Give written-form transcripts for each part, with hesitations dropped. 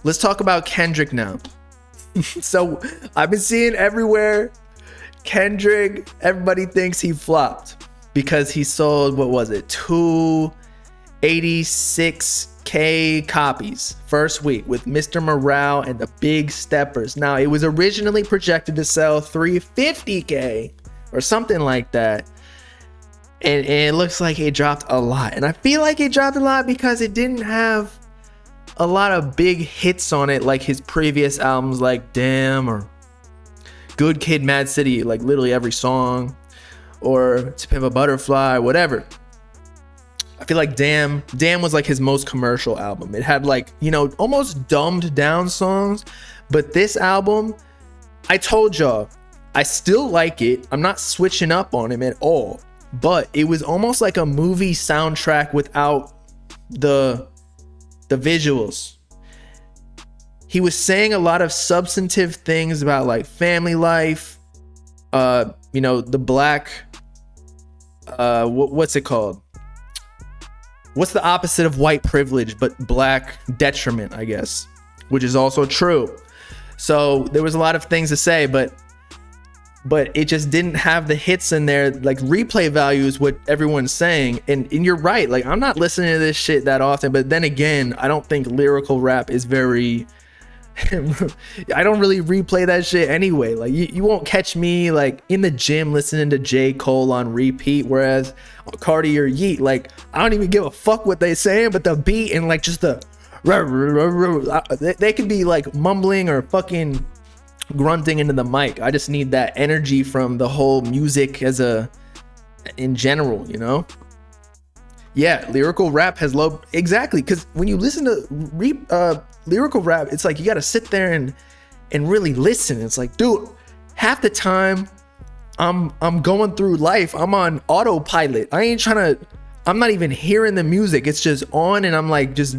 Let's talk about Kendrick now. So I've been seeing everywhere Kendrick, everybody thinks he flopped because he sold, what was it, 286K copies first week with Mr. Morale and the Big Steppers. Now, it was originally projected to sell 350K or something like that. And it looks like it dropped a lot. And I feel like it dropped a lot because it didn't have a lot of big hits on it like his previous albums, like Damn or Good Kid, Mad City, like literally every song, or To Pimp a Butterfly, whatever. I feel like Damn was like his most commercial album. It had like, you know, almost dumbed down songs, but this album, I told y'all, I still like it. I'm not switching up on him at all, but it was almost like a movie soundtrack without the visuals. He was saying a lot of substantive things about like family life, you know, the black, what's it called? What's the opposite of white privilege, but black detriment, I guess, which is also true. So there was a lot of things to say, but it just didn't have the hits in there, like replay values, what everyone's saying. And you're right, like I'm not listening to this shit that often, but then again, I don't think lyrical rap is very I don't really replay that shit anyway. Like you won't catch me like in the gym listening to J. Cole on repeat, whereas Cardi or Yeet, like I don't even give a fuck what they saying, but the beat and like just the they could be like mumbling or fucking grunting into the mic. I just need that energy from the whole music in general, you know? Yeah, lyrical rap has low, exactly, because when you listen to lyrical rap, it's like you gotta sit there and really listen. It's like, dude, half the time I'm going through life, I'm on autopilot. I'm not even hearing the music. It's just on and I'm like just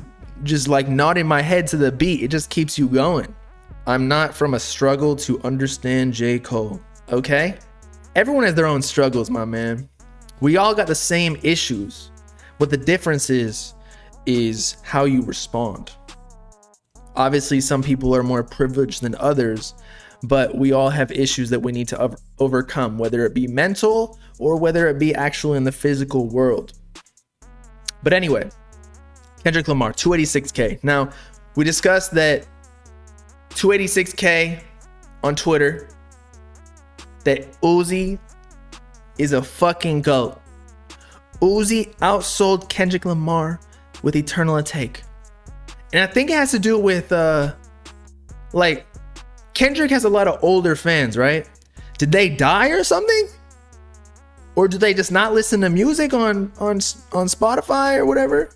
like nodding my head to the beat. It just keeps you going. I'm not from a struggle to understand J. Cole, okay? Everyone has their own struggles, my man. We all got the same issues. What the difference is how you respond. Obviously, some people are more privileged than others, but we all have issues that we need to overcome, whether it be mental or whether it be actually in the physical world. But anyway, Kendrick Lamar, 286K. Now, we discussed that 286K on Twitter, that Uzi is a fucking GOAT. Uzi outsold Kendrick Lamar with Eternal Take. And I think it has to do with like Kendrick has a lot of older fans, right? Did they die or something? Or do they just not listen to music on Spotify or whatever?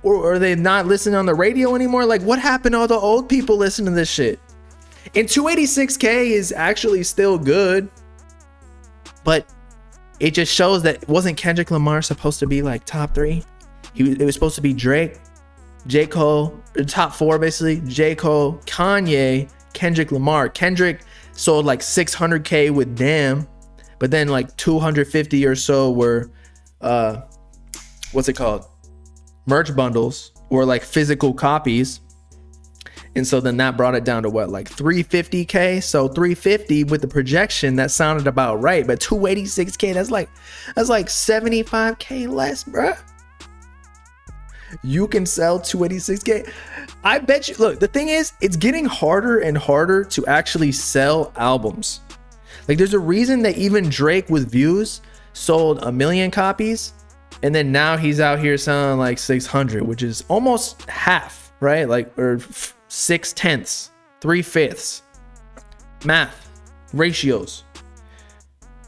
Or are they not listening on the radio anymore? Like, what happened to all the old people listening to this shit? And 286K is actually still good, but it just shows that wasn't Kendrick Lamar supposed to be like top 3? It was supposed to be Drake, J. Cole, the top 4 basically, J. Cole, Kanye, Kendrick Lamar. Kendrick sold like 600K with Damn, but then like 250 or so were, what's it called? Merch bundles or like physical copies. And so then that brought it down to what, like 350K? So 350 with the projection, that sounded about right. But 286K, that's like 75K less, bruh. You can sell 286K. I bet you, look, the thing is, it's getting harder and harder to actually sell albums. Like there's a reason that even Drake with Views sold 1 million copies. And then now he's out here selling like 600, which is almost half, right? Like, or 6/10, 3/5. Math, ratios.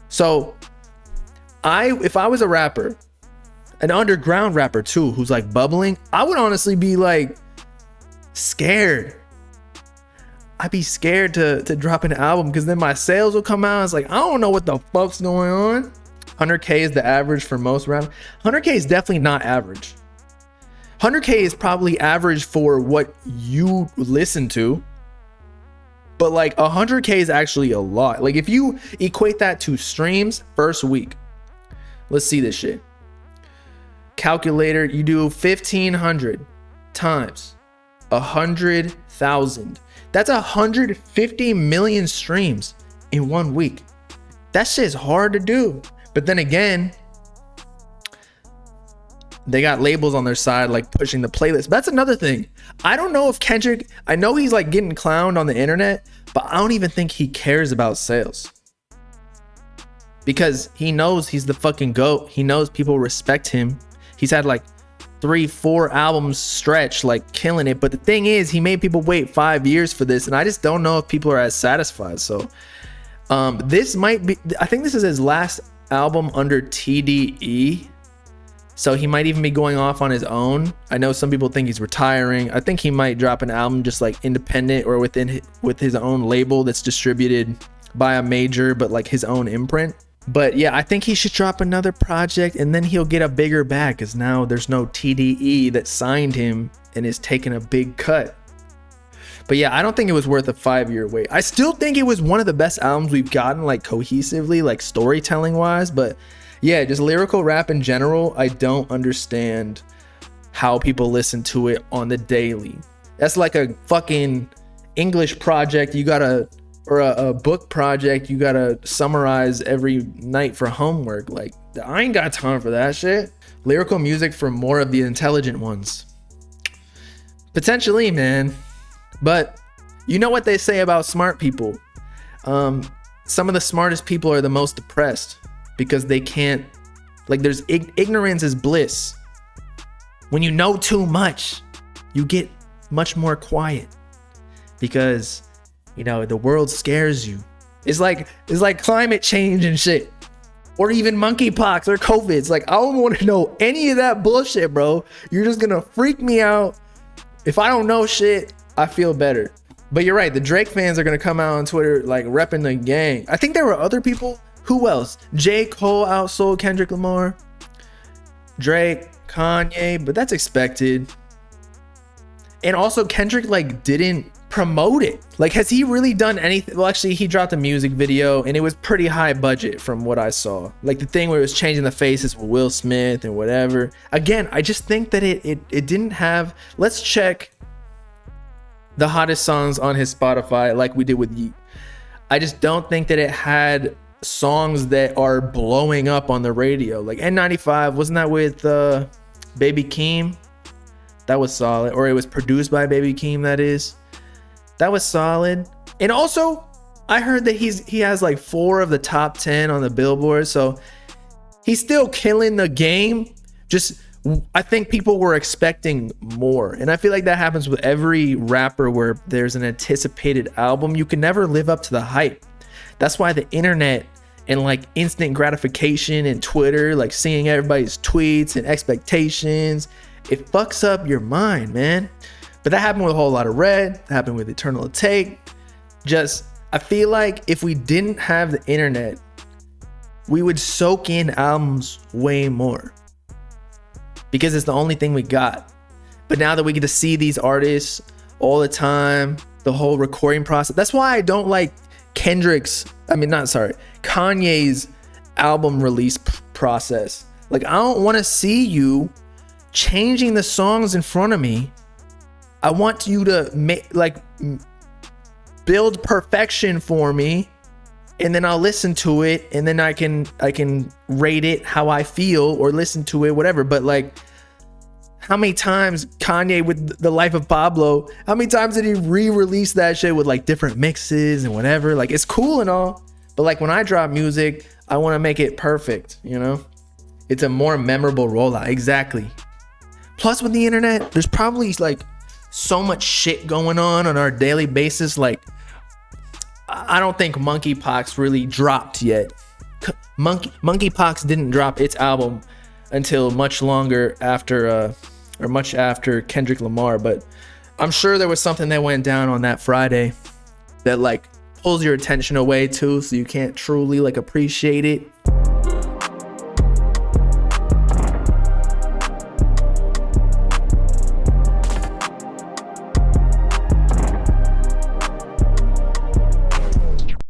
So if I was a rapper, an underground rapper too, who's like bubbling, I would honestly be like scared. I'd be scared to drop an album because then my sales will come out. It's like, I don't know what the fuck's going on. 100K is the average for most rap. 100K is definitely not average. 100K is probably average for what you listen to, but like 100K is actually a lot. Like if you equate that to streams first week, let's see this shit. Calculator, you do 1,500 times 100,000. That's 150 million streams in 1 week. That shit's hard to do. But then again, they got labels on their side like pushing the playlist. That's another thing. I don't know if Kendrick, I know he's like getting clowned on the internet, but I don't even think he cares about sales. Because he knows he's the fucking GOAT. He knows people respect him. He's had like 3-4 albums stretch, like killing it. But the thing is, he made people wait 5 years for this, and I just don't know if people are as satisfied. So this might be, I think this is his last album under TDE. So he might even be going off on his own. I know some people think he's retiring. I think he might drop an album just like independent or with his own label that's distributed by a major, but like his own imprint. But yeah, I think he should drop another project and then he'll get a bigger bag, because now there's no TDE that signed him and is taking a big cut. But yeah, I don't think it was worth a 5-year wait. I still think it was one of the best albums we've gotten, like cohesively, like storytelling wise. But yeah, just lyrical rap in general, I don't understand how people listen to it on the daily. That's like a fucking English project you gotta, or a book project you gotta summarize every night for homework. Like, I ain't got time for that shit. Lyrical music for more of the intelligent ones. Potentially, man. But you know what they say about smart people. Some of the smartest people are the most depressed because they can't, like, there's ignorance is bliss. When you know too much, you get much more quiet because, you know, the world scares you. It's like climate change and shit, or even monkeypox or COVID. It's like, I don't want to know any of that bullshit, bro. You're just gonna freak me out. If I don't know shit, I feel better. But you're right, the Drake fans are gonna come out on Twitter like repping the gang. I think there were other people. Who else? J. Cole outsold Kendrick Lamar. Drake, Kanye, but that's expected. And also Kendrick like didn't promote it. Like, has he really done anything? Well, actually, he dropped a music video and it was pretty high budget from what I saw. Like the thing where it was changing the faces with Will Smith and whatever. Again, I just think that it didn't have, let's check the hottest songs on his Spotify like we did with Yeet. I just don't think that it had songs that are blowing up on the radio. Like N95, wasn't that with Baby Keem? That was solid. Or it was produced by Baby Keem, that is. That was solid. And also, I heard that he has like 4 of the top 10 on the Billboard. So he's still killing the game. Just, I think people were expecting more. And I feel like that happens with every rapper where there's an anticipated album. You can never live up to the hype. That's why the internet and like instant gratification and Twitter, like seeing everybody's tweets and expectations, it fucks up your mind, man. But that happened with a whole lot of Red. That happened with Eternal Take. Just, I feel like if we didn't have the internet, we would soak in albums way more because it's the only thing we got. But now that we get to see these artists all the time, the whole recording process, that's why I don't like Kanye's album release process. Like, I don't want to see you changing the songs in front of me. I want you to build perfection for me, and then I'll listen to it, and then I can rate it how I feel or listen to it, whatever. But like, how many times Kanye with The Life of Pablo, how many times did he re-release that shit with like different mixes and whatever? Like, it's cool and all, but like when I drop music, I want to make it perfect, you know? It's a more memorable rollout. Exactly. Plus with the internet, there's probably like so much shit going on our daily basis. Like, I don't think monkeypox really dropped yet. Monkeypox didn't drop its album until much after Kendrick Lamar, but I'm sure there was something that went down on that Friday that like pulls your attention away too, so you can't truly like appreciate it.